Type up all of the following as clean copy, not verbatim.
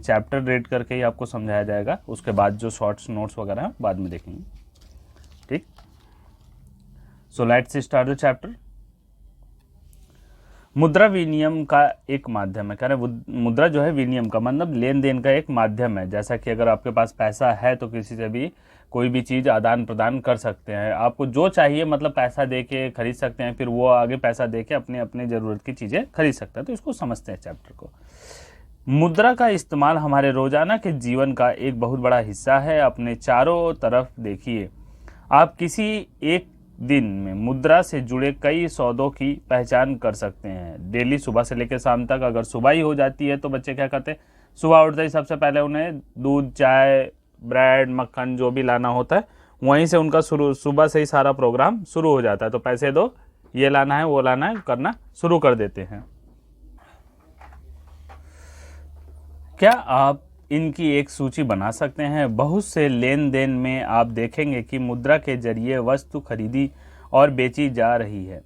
Chapter read करके ही आपको समझाया जाएगा, उसके बाद जो शॉर्ट्स नोट्स वगैरह हैं बाद में देखेंगे। ठीक, so let's start the chapter. मुद्रा विनिमय का एक माध्यम है। कह रहे मुद्रा जो है विनिमय का मतलब लेन देन का एक माध्यम है। जैसा कि अगर आपके पास पैसा है तो किसी से भी कोई भी चीज़ आदान प्रदान कर सकते हैं। आपको जो चाहिए मतलब पैसा दे के खरीद सकते हैं, फिर वो आगे पैसा दे के अपने अपने ज़रूरत की चीज़ें खरीद सकते हैं। तो इसको समझते हैं चैप्टर को। मुद्रा का इस्तेमाल हमारे रोजाना के जीवन का एक बहुत बड़ा हिस्सा है। अपने चारों तरफ देखिए, आप किसी एक दिन में मुद्रा से जुड़े कई सौदों की पहचान कर सकते हैं। डेली सुबह से लेकर शाम तक। अगर सुबह ही हो जाती है तो बच्चे क्या करते हैं, सुबह उठते ही सबसे पहले उन्हें दूध, चाय, ब्रेड, मक्खन जो भी लाना होता है वहीं से उनका सुबह से ही सारा प्रोग्राम शुरू हो जाता है। तो पैसे दो, ये लाना है, वो लाना है, करना शुरू कर देते हैं। क्या आप इनकी एक सूची बना सकते हैं? बहुत से लेन देन में आप देखेंगे कि मुद्रा के जरिए वस्तु खरीदी और बेची जा रही है।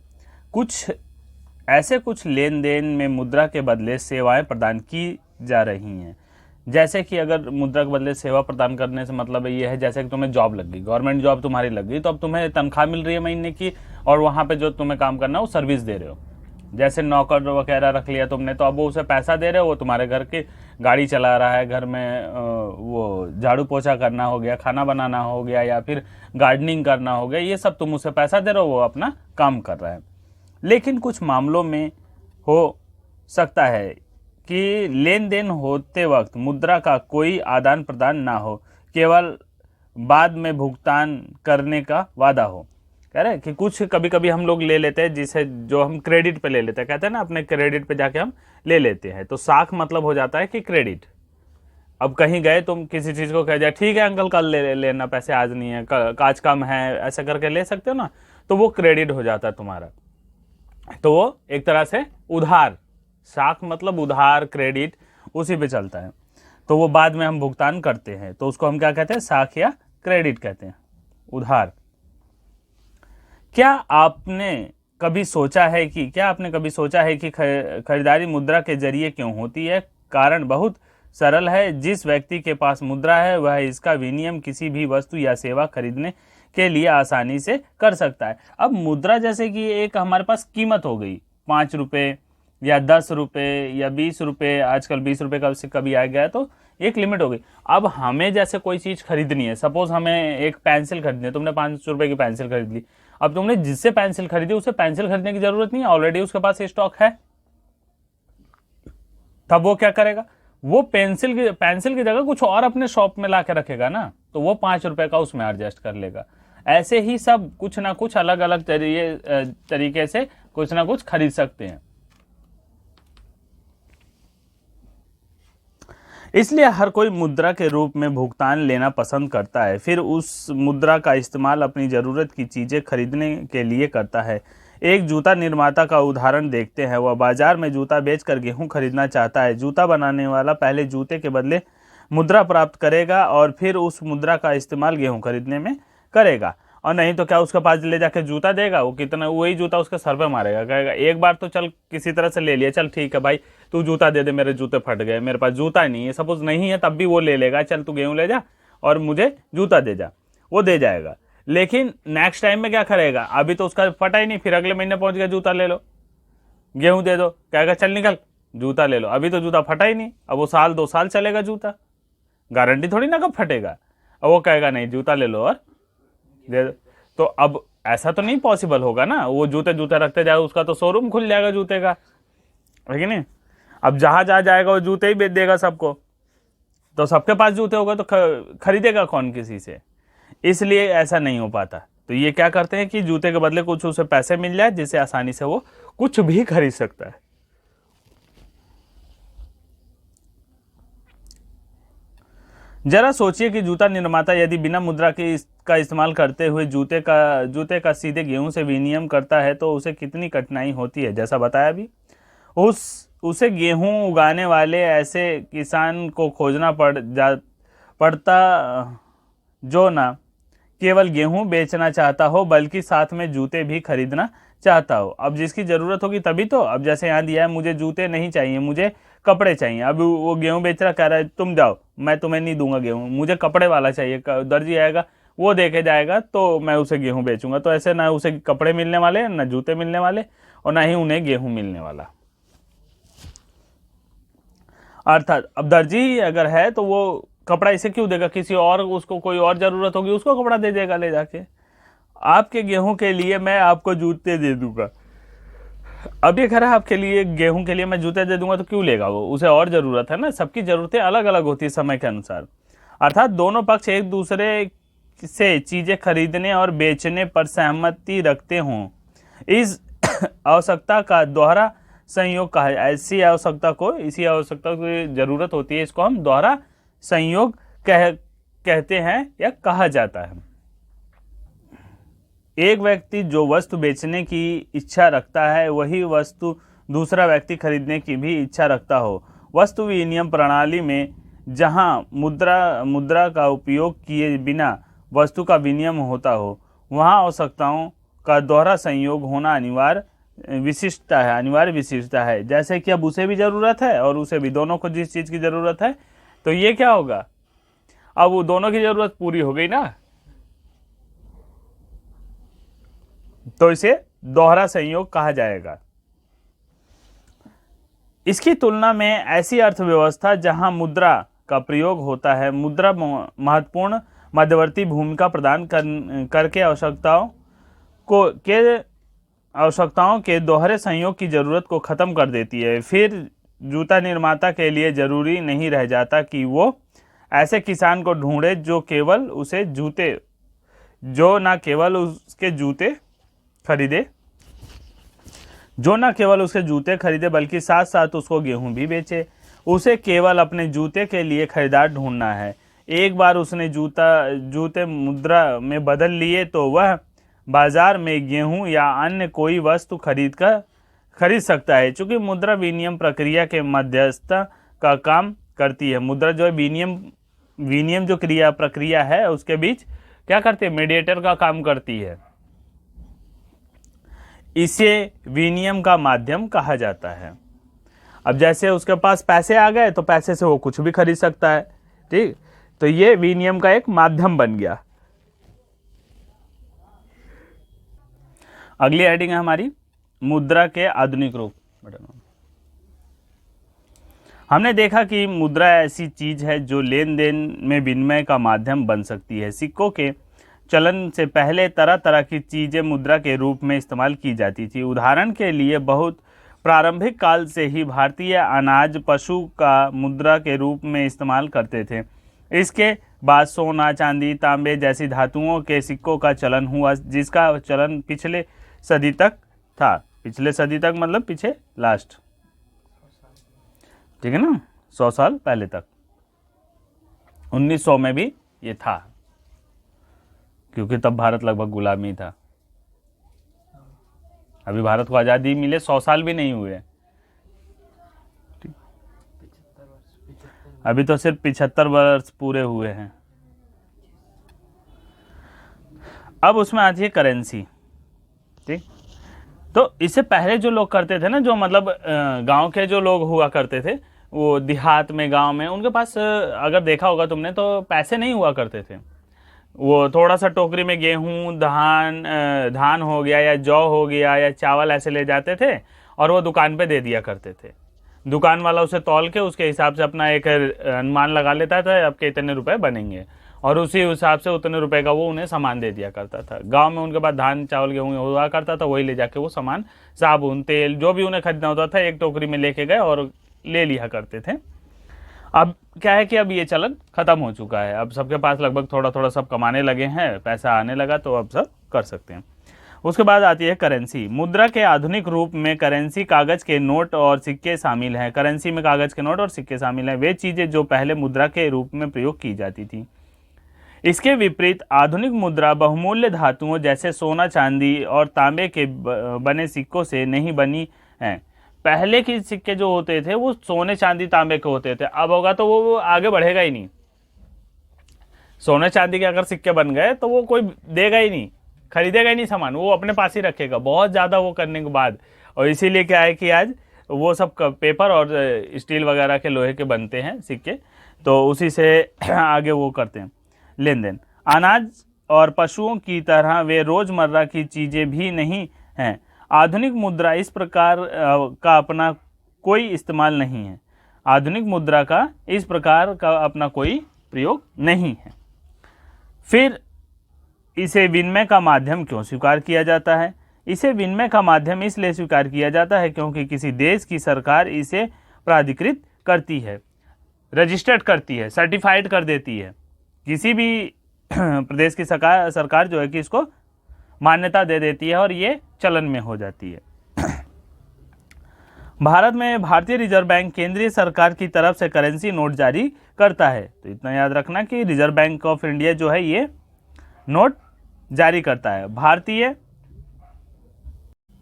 कुछ लेन देन में मुद्रा के बदले सेवाएं प्रदान की जा रही हैं। जैसे कि अगर मुद्रा के बदले सेवा प्रदान करने से मतलब ये है, जैसे कि तुम्हें जॉब लग गई, गवर्नमेंट जॉब तुम्हारी लग गई, तो अब तुम्हें तनख्वाह मिल रही है महीने की और वहाँ पे जो तुम्हें काम करना है वो सर्विस दे रहे हो। जैसे नौकर वगैरह रख लिया तुमने, तो अब वो उसे पैसा दे रहे हो, वो तुम्हारे घर की गाड़ी चला रहा है, घर में वो झाड़ू पोछा करना हो गया, खाना बनाना हो गया, या फिर गार्डनिंग करना हो गया, ये सब तुम उसे पैसा दे रहे हो, वो अपना काम कर रहा है। लेकिन कुछ मामलों में हो सकता है कि लेन देन होते वक्त मुद्रा का कोई आदान प्रदान ना हो, केवल बाद में भुगतान करने का वादा हो। कह रहे कि कुछ कभी कभी हम लोग ले लेते हैं जिसे जो हम क्रेडिट पे ले लेते हैं, कहते हैं ना अपने क्रेडिट पे जाके हम ले लेते हैं। तो साख मतलब हो जाता है कि क्रेडिट। अब कहीं गए तुम किसी चीज को कह जाए, ठीक है अंकल कल ले लेना, पैसे आज नहीं है, काज कम है, ऐसा करके ले सकते हो ना, तो वो क्रेडिट हो जाता है तुम्हारा। तो वो एक तरह से उधार, साख मतलब उधार, क्रेडिट उसी पे चलता है। तो वो बाद में हम भुगतान करते हैं, तो उसको हम क्या कहते हैं, साख या क्रेडिट कहते हैं, उधार। क्या आपने कभी सोचा है कि खरीदारी मुद्रा के जरिए क्यों होती है? कारण बहुत सरल है। जिस व्यक्ति के पास मुद्रा है वह इसका विनिमय किसी भी वस्तु या सेवा खरीदने के लिए आसानी से कर सकता है। अब मुद्रा जैसे कि एक हमारे पास कीमत हो गई, 5 रुपये या 10 रुपये या 20 रुपये, आजकल 20 रुपये का कभी आ गया, तो एक लिमिट हो गई। अब हमें जैसे कोई चीज़ खरीदनी है, सपोज हमें एक पेंसिल खरीदनी है, तुमने 5 रुपये की पेंसिल खरीद ली। अब तुमने जिससे पेंसिल खरीदी उसे पेंसिल खरीदने की जरूरत नहीं है, ऑलरेडी उसके पास स्टॉक है। तब वो क्या करेगा, वो पेंसिल की जगह कुछ और अपने शॉप में ला के रखेगा ना, तो वो 5 रुपए का उसमें एडजस्ट कर लेगा। ऐसे ही सब कुछ ना कुछ अलग अलग तरीके से कुछ ना कुछ खरीद सकते हैं। इसलिए हर कोई मुद्रा के रूप में भुगतान लेना पसंद करता है, फिर उस मुद्रा का इस्तेमाल अपनी ज़रूरत की चीज़ें खरीदने के लिए करता है। एक जूता निर्माता का उदाहरण देखते हैं। वह बाजार में जूता बेचकर गेहूं खरीदना चाहता है। जूता बनाने वाला पहले जूते के बदले मुद्रा प्राप्त करेगा और फिर उस मुद्रा का इस्तेमाल गेहूं खरीदने में करेगा। और नहीं तो क्या उसके पास ले जाके जूता देगा, वो कितना वही जूता उसके सर पे मारेगा, कहेगा एक बार तो चल किसी तरह से ले लिया, चल ठीक है भाई तू जूता दे दे, मेरे जूते फट गए, मेरे पास जूता नहीं है, सपोज नहीं है तब भी वो ले लेगा, चल तू गेहूं ले जा और मुझे जूता दे जा, वो दे जाएगा। लेकिन नेक्स्ट टाइम में क्या करेगा, अभी तो उसका फटा ही नहीं, फिर अगले महीने पहुंच गया जूता ले लो, गेहूं दे दो, कहेगा चल निकल जूता ले लो, अभी तो जूता फटा ही नहीं, अब वो 1-2 साल चलेगा जूता, गारंटी थोड़ी ना कब फटेगा। अब वो कहेगा नहीं जूता ले लो और दे दो। तो अब ऐसा तो नहीं पॉसिबल होगा ना, वो जूते रखते जाए, उसका तो शोरूम खुल जाएगा जूते का, है कि नहीं। अब जहां जाएगा वो जूते ही बेच देगा सबको, तो सबके पास जूते होगा तो खरीदेगा कौन किसी से, इसलिए ऐसा नहीं हो पाता। तो ये क्या करते हैं कि जूते के बदले कुछ उसे पैसे मिल जाए जिससे आसानी से वो कुछ भी खरीद सकता है। जरा सोचिए कि जूता निर्माता यदि बिना मुद्रा का इस्तेमाल करते हुए जूते का सीधे गेहूं से विनिमय करता है तो उसे कितनी कठिनाई होती है। जैसा बताया अभी, उसे गेहूं उगाने वाले ऐसे किसान को खोजना पड़ता जो ना केवल गेहूं बेचना चाहता हो बल्कि साथ में जूते भी खरीदना चाहता हो। अब जिसकी ज़रूरत होगी तभी तो, अब जैसे यहाँ दिया है मुझे जूते नहीं चाहिए, मुझे कपड़े चाहिए। अब वो गेहूं बेच रहा, कह रहा है तुम जाओ, मैं तुम्हें नहीं दूंगा गेहूं, मुझे कपड़े वाला चाहिए। दर्जी आएगा, वो देके जाएगा तो मैं उसे गेहूं बेचूंगा। तो ऐसे ना उसे कपड़े मिलने वाले, ना जूते मिलने वाले, और ना ही उन्हें गेहूं मिलने वाला। अर्थात अब दर्जी अगर है तो वो कपड़ा इसे क्यों देगा, किसी और, उसको कोई और जरूरत होगी उसको कपड़ा दे देगा ले जाके। आपके गेहूं के लिए मैं आपको जूते दे दूंगा। अब ये कह रहा है आपके लिए गेहूं के लिए मैं जूते दे दूंगा, तो क्यों लेगा वो, उसे और जरूरत है ना। सबकी जरूरतें अलग अलग होती है समय के अनुसार। अर्थात दोनों पक्ष एक दूसरे से चीजें खरीदने और बेचने पर सहमति रखते हों, इस आवश्यकता का दोहरा संयोग कहा। इसी आवश्यकता की जरूरत होती है, इसको हम दोहरा संयोग कहते हैं या कहा जाता है। एक व्यक्ति जो वस्तु बेचने की इच्छा रखता है, वही वस्तु दूसरा व्यक्ति खरीदने की भी इच्छा रखता हो। वस्तु विनिमय प्रणाली में जहां मुद्रा का उपयोग किए बिना वस्तु का विनिमय होता हो, वहां आवश्यकताओं का दोहरा संयोग होना अनिवार्य विशिष्टता है। जैसे कि अब उसे भी जरूरत है और उसे भी, दोनों को जिस चीज की जरूरत है, तो ये क्या होगा, अब वो दोनों की जरूरत पूरी हो गई ना, तो इसे दोहरा संयोग कहा जाएगा। इसकी तुलना में ऐसी अर्थव्यवस्था जहां मुद्रा का प्रयोग होता है, मुद्रा महत्वपूर्ण मध्यवर्ती भूमिका प्रदान करके आवश्यकताओं के दोहरे संयोग की जरूरत को खत्म कर देती है। फिर जूता निर्माता के लिए जरूरी नहीं रह जाता कि वो ऐसे किसान को ढूंढे जो न केवल उसके जूते खरीदे बल्कि साथ साथ उसको गेहूं भी बेचे। उसे केवल अपने जूते के लिए खरीदार ढूंढना है। एक बार उसने जूते मुद्रा में बदल लिए तो वह बाजार में गेहूं या अन्य कोई वस्तु खरीद सकता है। चूंकि मुद्रा विनिमय प्रक्रिया के मध्यस्थ का काम करती है। मुद्रा जो है विनिमय जो प्रक्रिया है उसके बीच क्या करती है, मीडिएटर का काम करती है। इसे विनिमय का माध्यम कहा जाता है। अब जैसे उसके पास पैसे आ गए तो पैसे से वो कुछ भी खरीद सकता है, ठीक। तो ये विनिमय का एक माध्यम बन गया। अगली हेडिंग है हमारी मुद्रा के आधुनिक रूप। हमने देखा कि मुद्रा ऐसी चीज है जो लेन देन में विनिमय का माध्यम बन सकती है। सिक्कों के चलन से पहले तरह तरह की चीजें मुद्रा के रूप में इस्तेमाल की जाती थी। उदाहरण के लिए बहुत प्रारंभिक काल से ही भारतीय अनाज पशु का मुद्रा के रूप में इस्तेमाल करते थे। इसके बाद सोना, चांदी, तांबे जैसी धातुओं के सिक्कों का चलन हुआ, जिसका चलन पिछले सदी तक था। पिछले सदी तक मतलब पीछे लास्ट, ठीक है ना, 100 साल पहले तक। 1900 में भी ये था, क्योंकि तब भारत लगभग गुलामी था। अभी भारत को आज़ादी मिले 100 साल भी नहीं हुए, अभी तो सिर्फ 75 वर्ष पूरे हुए हैं। अब उसमें आती है करेंसी, ठीक। तो इससे पहले जो लोग करते थे ना, जो मतलब गांव के जो लोग हुआ करते थे, वो देहात में, गांव में, उनके पास अगर देखा होगा तुमने तो पैसे नहीं हुआ करते थे। वो थोड़ा सा टोकरी में गेहूं, धान हो गया या जौ हो गया या चावल ऐसे ले जाते थे और वो दुकान पे दे दिया करते थे। दुकान वाला उसे तौल के उसके हिसाब से अपना एक अनुमान लगा लेता था, आपके इतने रुपए बनेंगे, और उसी हिसाब से उतने रुपए का वो उन्हें सामान दे दिया करता था। गांव में उनके पास धान, चावल, गेहूं हुआ करता था, वही ले जाके वो सामान, साबुन, तेल, जो भी उन्हें खरीदना होता था, एक टोकरी में लेके गए और ले लिया करते थे। अब क्या है कि अब ये चलन खत्म हो चुका है। अब सबके पास लगभग थोड़ा थोड़ा सब कमाने लगे हैं, पैसा आने लगा, तो अब सब कर सकते हैं। उसके बाद आती है करेंसी। मुद्रा के आधुनिक रूप में करेंसी, कागज के नोट और सिक्के शामिल हैं। करेंसी में कागज के नोट और सिक्के शामिल हैं, वे चीजें जो पहले मुद्रा के रूप में प्रयोग की जाती थी। इसके विपरीत आधुनिक मुद्रा बहुमूल्य धातुओं जैसे सोना, चांदी और तांबे के बने सिक्कों से नहीं बनी है। पहले के सिक्के जो होते थे वो सोने, चांदी, तांबे के होते थे। अब होगा तो वो आगे बढ़ेगा ही नहीं। सोने चांदी के अगर सिक्के बन गए तो वो कोई देगा ही नहीं, खरीदेगा ही नहीं सामान, वो अपने पास ही रखेगा बहुत ज्यादा वो करने के बाद। और इसीलिए क्या है कि आज वो सब पेपर और स्टील वगैरह के लोहे के बनते हैं सिक्के, तो उसी से आगे वो करते हैं लेन देन। अनाज और पशुओं की तरह वे रोजमर्रा की चीजें भी नहीं हैं। आधुनिक मुद्रा इस प्रकार का अपना कोई इस्तेमाल नहीं है। आधुनिक मुद्रा का इस प्रकार का अपना कोई प्रयोग नहीं है। फिर इसे विनिमय का माध्यम क्यों स्वीकार किया जाता है? इसे विनिमय का माध्यम इसलिए स्वीकार किया जाता है क्योंकि किसी देश की सरकार इसे प्राधिकृत करती है, रजिस्टर्ड करती है, सर्टिफाइड कर देती है। किसी भी प्रदेश की सरकार जो है कि इसको मान्यता दे देती है और ये चलन में हो जाती है। भारत में भारतीय रिजर्व बैंक केंद्रीय सरकार की तरफ से करेंसी नोट जारी करता है। तो इतना याद रखना कि रिजर्व बैंक ऑफ इंडिया जो है ये नोट जारी करता है। भारतीय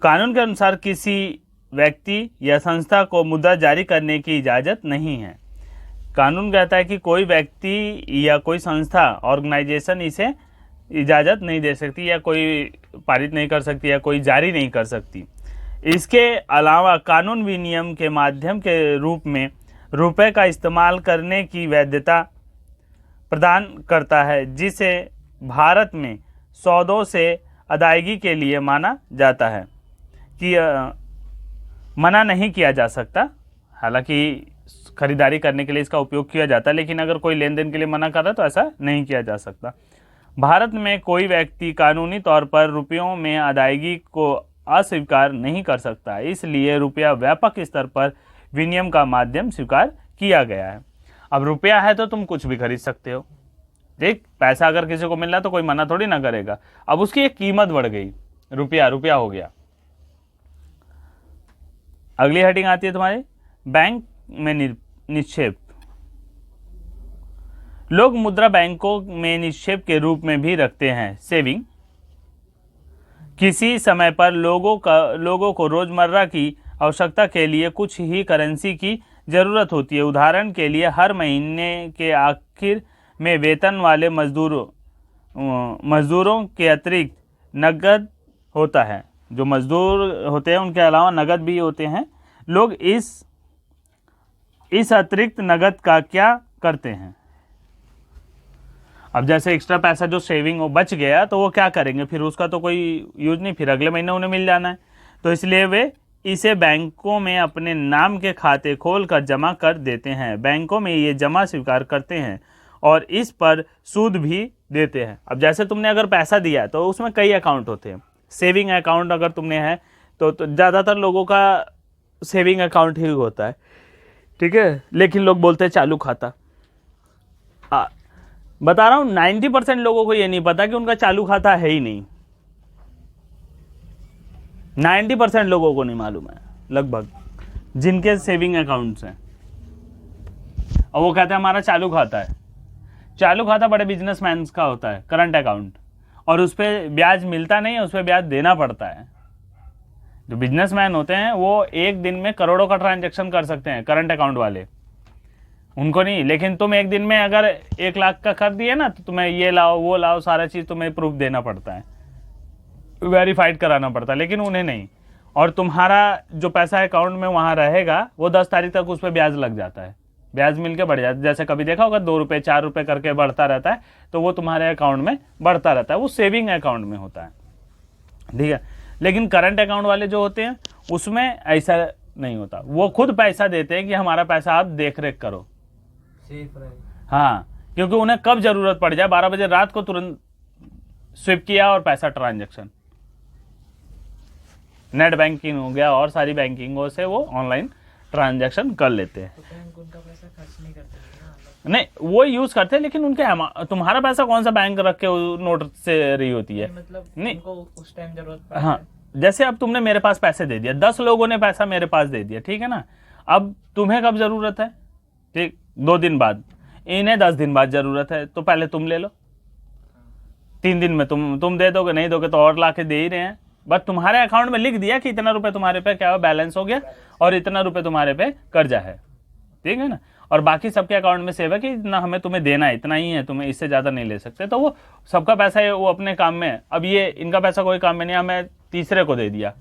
कानून के अनुसार किसी व्यक्ति या संस्था को मुद्रा जारी करने की इजाज़त नहीं है। कानून कहता है कि कोई व्यक्ति या कोई संस्था, ऑर्गेनाइजेशन इसे इजाज़त नहीं दे सकती या कोई पारित नहीं कर सकती या कोई जारी नहीं कर सकती। इसके अलावा कानून विनिमय के माध्यम के रूप में रुपए का इस्तेमाल करने की वैधता प्रदान करता है, जिसे भारत में सौदों से अदायगी के लिए माना जाता है कि मना नहीं किया जा सकता। हालांकि खरीदारी करने के लिए इसका उपयोग किया जाता है, लेकिन अगर कोई लेन देन के लिए मना कर रहा है तो ऐसा नहीं किया जा सकता। भारत में कोई व्यक्ति कानूनी तौर पर रुपयों में अदायगी को अस्वीकार नहीं कर सकता, इसलिए रुपया व्यापक स्तर पर विनिमय का माध्यम स्वीकार किया गया है। अब रुपया है तो तुम कुछ भी खरीद सकते हो। देख, पैसा अगर किसी को मिल रहा है तो कोई मना थोड़ी ना करेगा। अब उसकी एक कीमत बढ़ गई, रुपया हो गया। अगली हेडिंग आती है तुम्हारी बैंक में निक्षेप। लोग मुद्रा बैंकों में निक्षेप के रूप में भी रखते हैं, सेविंग। किसी समय पर लोगों को रोजमर्रा की आवश्यकता के लिए कुछ ही करेंसी की जरूरत होती है। उदाहरण के लिए हर महीने के आखिर में वेतन वाले मजदूरों के अतिरिक्त नकद होता है। जो मजदूर होते हैं उनके अलावा नकद भी होते हैं। लोग इस अतिरिक्त नकद का क्या करते हैं? अब जैसे एक्स्ट्रा पैसा जो सेविंग बच गया तो वो क्या करेंगे? फिर उसका तो कोई यूज नहीं, फिर अगले महीने उन्हें मिल जाना है। तो इसलिए वे इसे बैंकों में अपने नाम के खाते खोलकर जमा कर देते हैं। बैंकों में ये जमा स्वीकार करते हैं और इस पर सूद भी देते हैं। अब जैसे तुमने अगर पैसा दिया तो उसमें कई अकाउंट होते हैं। सेविंग अकाउंट अगर तुमने है तो ज़्यादातर लोगों का सेविंग अकाउंट ही होता है, ठीक है, लेकिन लोग बोलते हैं चालू खाता। बता रहा हूँ 90% लोगों को ये नहीं पता कि उनका चालू खाता है ही नहीं। 90% लोगों को नहीं मालूम है लगभग, जिनके सेविंग अकाउंट्स हैं, और वो कहते हैं हमारा चालू खाता है। चालू खाता बड़े बिजनेसमैन का होता है, करंट अकाउंट, और उस पर ब्याज मिलता नहीं है, उस पर ब्याज देना पड़ता है। जो बिजनेसमैन होते हैं वो एक दिन में करोड़ों का ट्रांजैक्शन कर सकते हैं, करंट अकाउंट वाले, उनको नहीं। लेकिन तुम एक दिन में अगर 1 लाख का कर दिए ना तो तुम्हें ये लाओ वो लाओ सारा चीज़ तुम्हें प्रूफ देना पड़ता है, वेरीफाइड कराना पड़ता है, लेकिन उन्हें नहीं। और तुम्हारा जो पैसा अकाउंट में वहाँ रहेगा वो 10 तारीख तक उस पर ब्याज लग जाता है, ब्याज मिलके बढ़ जाता है। जैसे कभी देखा होगा 2 रुपये 4 रुपये करके बढ़ता रहता है, तो वो तुम्हारे अकाउंट में बढ़ता रहता है, वो सेविंग अकाउंट में होता है, ठीक है। लेकिन करंट अकाउंट वाले जो होते हैं उसमें ऐसा नहीं होता। वो खुद पैसा देते हैं कि हमारा पैसा आप देख रेख करो, हाँ, क्योंकि उन्हें कब जरूरत पड़ जाए, 12 बजे रात को तुरंत स्विप किया और पैसा ट्रांजैक्शन। नेट बैंकिंग हो गया और सारी बैंकिंगों से वो ऑनलाइन ट्रांजैक्शन कर लेते हैं। तो बैंक उनका पैसा खर्च नहीं करते ना? नहीं, वो यूज करते हैं, लेकिन उनके तुम्हारा पैसा कौन सा बैंक रख के नोट से रही होती है? मतलब नहीं, उनको उस टाइम जरूरत पड़े। हाँ, जैसे अब तुमने मेरे पास पैसे दे दिया, 10 लोगों ने पैसा मेरे पास दे दिया, ठीक है ना। अब तुम्हें कब जरूरत है? ठीक, 2 दिन बाद। इन्हें 10 दिन बाद जरूरत है, तो पहले तुम ले लो। 3 दिन में तुम दे दोगे, नहीं दोगे तो और ला के दे ही रहे हैं। बस तुम्हारे अकाउंट में लिख दिया कि इतना रुपए तुम्हारे पे क्या बैलेंस हो गया और इतना रुपए तुम्हारे पे कर्जा है, ठीक है ना। और बाकी सबके अकाउंट में सेव है कि इतना हमें तुम्हें देना है, इतना ही है, तुम्हें इससे ज़्यादा नहीं ले सकते। तो वो सबका पैसा है, वो अपने काम में है। अब ये इनका पैसा कोई काम में नहीं, हमें तीसरे को दे दिया,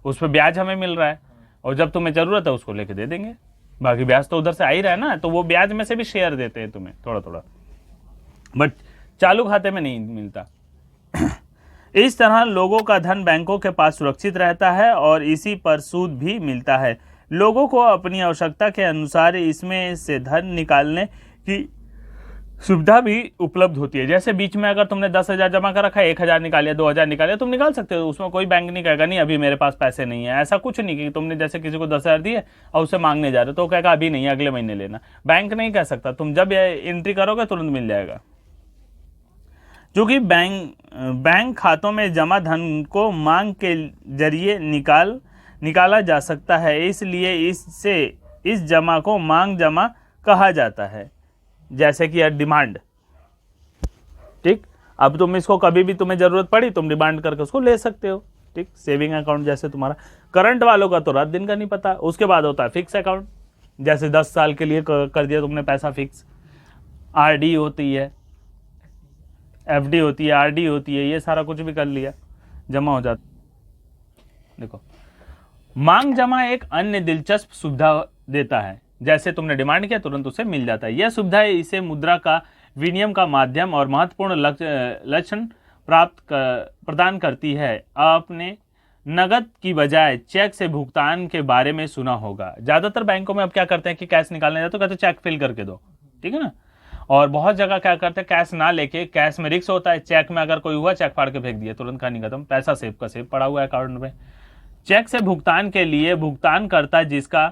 उस पर ब्याज हमें मिल रहा है, और जब तुम्हें जरूरत है उसको लेके दे देंगे, बाकी ब्याज तो उधर से आ ही रहा है ना, तो वो ब्याज में से भी शेयर देते हैं तुम्हें थोड़ा थोड़ा, बट चालू खाते में नहीं मिलता। इस तरह लोगों का धन बैंकों के पास सुरक्षित रहता है और इसी पर सूद भी मिलता है। लोगों को अपनी आवश्यकता के अनुसार इसमें से धन निकालने की सुविधा भी उपलब्ध होती है। जैसे बीच में अगर तुमने 10,000 जमा कर रखा है, 1,000 निकालिया, 2,000 निकालिया, तुम निकाल सकते हो, उसमें कोई बैंक नहीं कहेगा नहीं अभी मेरे पास पैसे नहीं है। ऐसा कुछ नहीं कि तुमने जैसे किसी को 10,000 दिए और उसे मांगने जा रहे हो तो वो कहेगा अभी नहीं, अगले महीने लेना। बैंक नहीं कह सकता, तुम जब एंट्री करोगे तुरंत मिल जाएगा। क्योंकि बैंक खातों में जमा धन को मांग के जरिए निकाला जा सकता है, इसलिए इससे इस जमा को मांग जमा कहा जाता है, जैसे कि डिमांड। ठीक, अब तुम इसको कभी भी तुम्हें जरूरत पड़ी तुम डिमांड करके उसको ले सकते हो। ठीक, सेविंग अकाउंट जैसे तुम्हारा, करंट वालों का तो रात दिन का नहीं पता। उसके बाद होता है फिक्स अकाउंट, जैसे 10 साल के लिए कर दिया तुमने पैसा फिक्स। आरडी होती है, एफडी होती है, आरडी होती है, ये सारा कुछ भी कर लिया, जमा हो जाता। देखो, मांग जमा एक अन्य दिलचस्प सुविधा देता है, जैसे तुमने डिमांड किया तुरंत उसे मिल जाता है। यह सुविधा इसे मुद्रा का विनिमय का माध्यम और महत्वपूर्ण लक्षण प्रदान करती है। आपने नगद की बजाय चेक से भुगतान के बारे में सुना होगा। ज्यादातर बैंकों में अब क्या करते हैं कि कैश निकालने जाते तो कहते चेक फिल करके दो, ठीक है ना। और बहुत जगह क्या करते हैं, कैश ना लेके, कैश में रिस्क होता है, चेक में अगर कोई हुआ चेक फाड़ के फेंक दिया, तुरंत कहानी खत्म, पैसा सेव का सेव पड़ा हुआ है अकाउंट में। चेक से भुगतान के लिए भुगतानकर्ता जिसका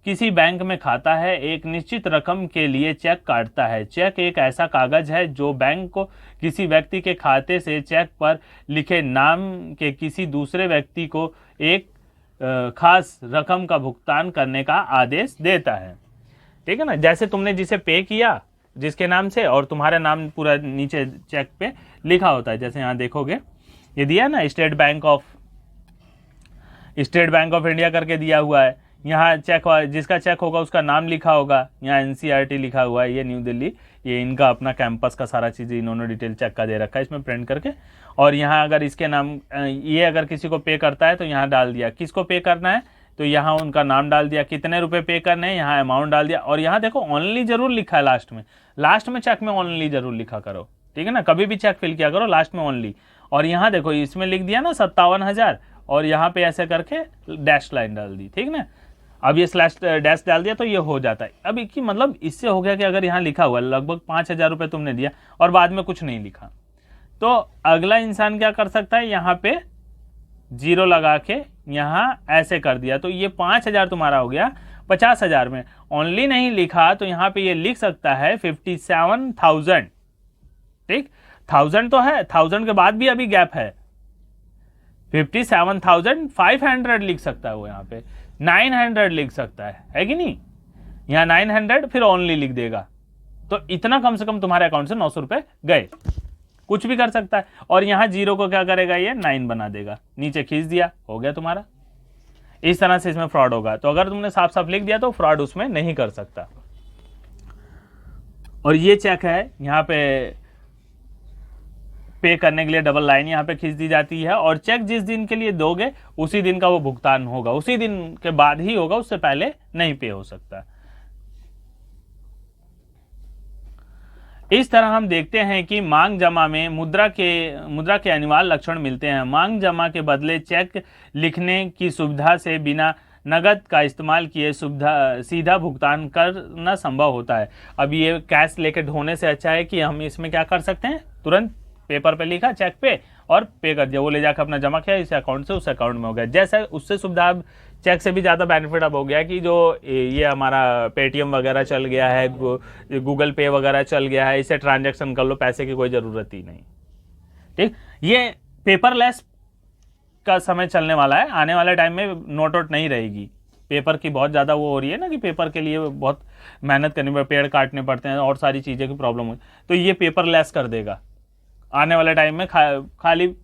किसी बैंक में खाता है एक निश्चित रकम के लिए चेक काटता है। चेक एक ऐसा कागज है जो बैंक को किसी व्यक्ति के खाते से चेक पर लिखे नाम के किसी दूसरे व्यक्ति को एक खास रकम का भुगतान करने का आदेश देता है। ठीक है ना, जैसे तुमने जिसे पे किया जिसके नाम से, और तुम्हारा नाम पूरा नीचे चेक पे लिखा होता है। जैसे यहाँ देखोगे ये दिया ना, स्टेट बैंक ऑफ इंडिया करके दिया हुआ है। यहाँ चेक जिसका चेक होगा उसका नाम लिखा होगा, यहाँ एनसीईआरटी लिखा हुआ है, ये न्यू दिल्ली, ये इनका अपना कैंपस का सारा चीज़ इन्होंने डिटेल चेक का दे रखा है इसमें प्रिंट करके। और यहाँ अगर इसके नाम, ये अगर किसी को पे करता है तो यहाँ डाल दिया किसको पे करना है, तो यहाँ उनका नाम डाल दिया, कितने रुपए पे करने हैं, यहाँ अमाउंट डाल दिया। और यहाँ देखो ओनली जरूर लिखा है लास्ट में चेक में ओनली जरूर लिखा करो, ठीक है ना। कभी भी चेक फिल किया करो लास्ट में ओनली। और यहाँ देखो इसमें लिख दिया ना 57,000, और यहाँ पे ऐसे करके डैश लाइन डाल दी, ठीक ना। अब ये स्लैश डैश डाल दिया तो ये हो जाता है। अब एक ही मतलब इससे हो गया कि अगर यहाँ लिखा हुआ लगभग 5,000 रुपये तुमने दिया और बाद में कुछ नहीं लिखा, तो अगला इंसान क्या कर सकता है, यहाँ पे जीरो लगा के यहाँ ऐसे कर दिया, तो ये 5,000 तुम्हारा हो गया 50,000 में। ओनली नहीं लिखा तो यहाँ पे ये लिख सकता है 57,000, ठीक। 1000 तो है, 1000 के बाद भी अभी गैप है, 57,500 लिख सकता है वो, यहाँ पे 900 लिख सकता है कि नहीं। यहाँ 900 फिर ओनली लिख देगा, तो इतना कम से कम तुम्हारे अकाउंट से 900 रुपए गए। कुछ भी कर सकता है। और यहाँ जीरो को क्या करेगा, ये 9 बना देगा, नीचे खींच दिया, हो गया तुम्हारा। इस तरह से इसमें फ्रॉड होगा। तो अगर तुमने साफ साफ लिख दिया तो फ्रॉड उसमें नहीं कर सकता। और ये चेक है, यहाँ पे करने के लिए डबल लाइन यहाँ पे खींच दी जाती है। और चेक जिस दिन के लिए दोगे उसी दिन का वो भुगतान होगा, उसी दिन के बाद ही होगा, उससे पहले नहीं पे हो सकता। इस तरह हम देखते हैं कि मांग जमा में मुद्रा के अनिवार्य लक्षण मिलते हैं। मांग जमा के बदले चेक लिखने की सुविधा से बिना नगद का इस्तेमाल किए सीधा भुगतान करना संभव होता है। अब ये कैश लेके ढोने से अच्छा है कि हम इसमें क्या कर सकते हैं, तुरंत पेपर पे लिखा चेक पे और पे कर दिया, वो ले जाकर अपना जमा किया, इस अकाउंट से उस अकाउंट में हो गया। जैसे उससे सुविधा चेक से भी ज़्यादा बेनिफिट अब हो गया कि जो ये हमारा पेटीएम वगैरह चल गया है, गूगल पे वगैरह चल गया है, इसे ट्रांजैक्शन कर लो, पैसे की कोई ज़रूरत ही नहीं, ठीक। ये पेपरलेस का समय चलने वाला है, आने वाले टाइम में नोट वोट नहीं रहेगी। पेपर की बहुत ज़्यादा वो हो रही है ना कि पेपर के लिए बहुत मेहनत करनी पड़ती है, पेड़ काटने पड़ते हैं और सारी चीज़ें की प्रॉब्लम हुई, तो ये पेपरलेस कर देगा। आने वाले टाइम में खाली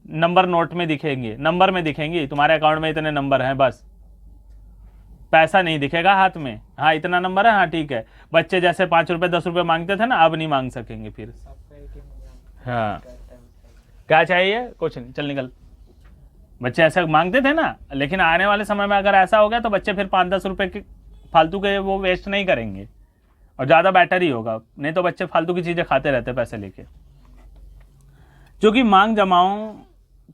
नंबर नोट में दिखेंगे, नंबर में दिखेंगे, तुम्हारे अकाउंट में इतने नंबर हैं, बस पैसा नहीं दिखेगा हाथ में, हाँ इतना नंबर है, हाँ ठीक है। बच्चे जैसे 5 रुपए 10 रुपए मांगते थे ना, अब नहीं मांग सकेंगे फिर। हाँ क्या चाहिए, कुछ नहीं, चल निकल। बच्चे ऐसे मांगते थे ना, लेकिन आने वाले समय में अगर ऐसा हो गया तो बच्चे फिर 5-10 रुपए के फालतू के वो वेस्ट नहीं करेंगे और ज़्यादा बेटर ही होगा, नहीं तो बच्चे फालतू की चीज़ें खाते रहते पैसे लेके। क्योंकि मांग जमाओं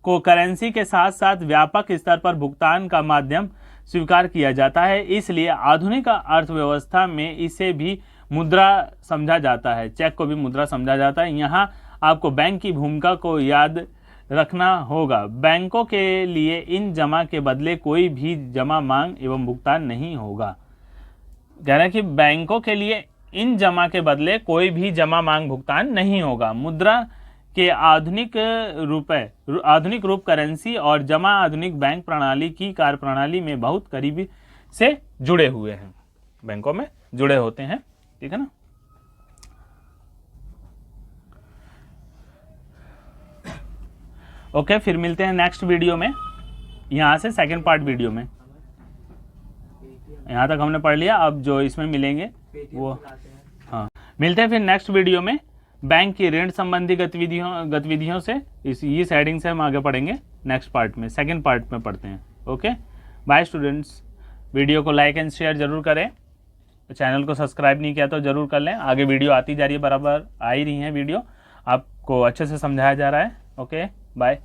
को करेंसी के साथ साथ व्यापक स्तर पर भुगतान का माध्यम स्वीकार किया जाता है, इसलिए आधुनिक अर्थव्यवस्था में इसे भी मुद्रा समझा जाता है, चेक को भी मुद्रा समझा जाता है। यहाँ आपको बैंक की भूमिका को याद रखना होगा। बैंकों के लिए इन जमा के बदले कोई भी जमा मांग एवं भुगतान नहीं होगा। कह रहे हैं कि बैंकों के लिए इन जमा के बदले कोई भी जमा मांग भुगतान नहीं होगा। मुद्रा के आधुनिक रूप करेंसी और जमा आधुनिक बैंक प्रणाली की कार्यप्रणाली में बहुत करीबी से जुड़े हुए हैं, बैंकों में जुड़े होते हैं, ठीक है ना। ओके, फिर मिलते हैं नेक्स्ट वीडियो में, यहाँ से सेकंड पार्ट वीडियो में। यहाँ तक हमने पढ़ लिया, अब जो इसमें मिलेंगे वो, हाँ, मिलते हैं फिर नेक्स्ट वीडियो में बैंक की ऋण संबंधी गतिविधियों से। इस हेडिंग से हम आगे पढ़ेंगे नेक्स्ट पार्ट में, सेकंड पार्ट में पढ़ते हैं। Okay, bye students. वीडियो को लाइक एंड शेयर जरूर करें, चैनल को सब्सक्राइब नहीं किया तो जरूर कर लें। आगे वीडियो आती जा रही है, बराबर आ ही रही है वीडियो, आपको अच्छे से समझाया जा रहा है। Okay, bye.